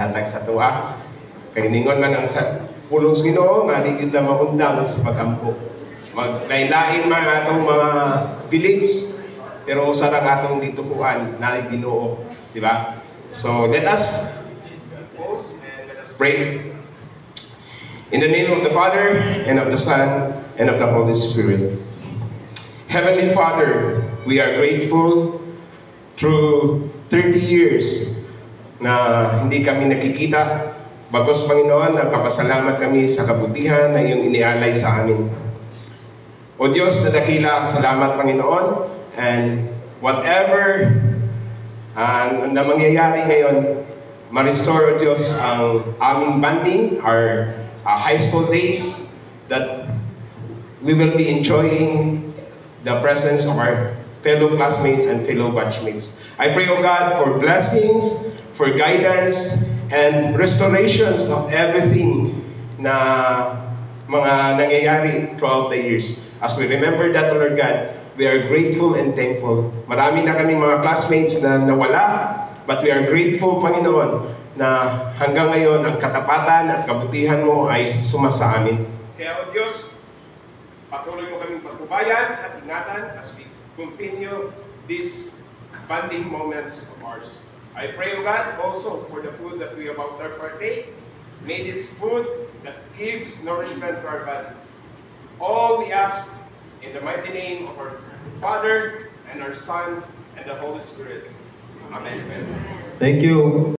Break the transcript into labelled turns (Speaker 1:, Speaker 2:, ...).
Speaker 1: ihatag sa tuwa. Kay ningon man ang sa pulong Ginoo nga di kita maundang sa pagampo. Maglain-lain man atong mga beliefs, pero usa ra atong ditukuan na Ginoo, di ba? So let us pause and let us pray. In the name of the Father, and of the Son, and of the Holy Spirit. Heavenly Father, we are grateful through 30 years na hindi kami nakikita. Bagos Panginoon, nagpapasalamat kami sa kabutihan na iyong inialay sa amin. O Diyos na dakila, salamat Panginoon, and whatever na mangyayari ngayon, ma-restore o Diyos ang aming bonding, our high school days, that we will be enjoying the presence of our fellow classmates and fellow batchmates. I pray, O God, for blessings, for guidance, and restorations of everything na mga nangyayari throughout the years. As we remember that, O Lord God, we are grateful and thankful. Marami na kami mga classmates na nawala, but we are grateful, Panginoon, na hanggang ngayon ang katapatan at kabutihan mo ay sumasa amin. Kaya, O Diyos, patuloy mo kaming pagkubayan at ingatan as we continue these bonding moments of ours. I pray, O God, also for the food that we are about to partake. May this food that gives nourishment to our body. All we ask in the mighty name of our Father and our Son and the Holy Spirit. Amen.
Speaker 2: Thank you.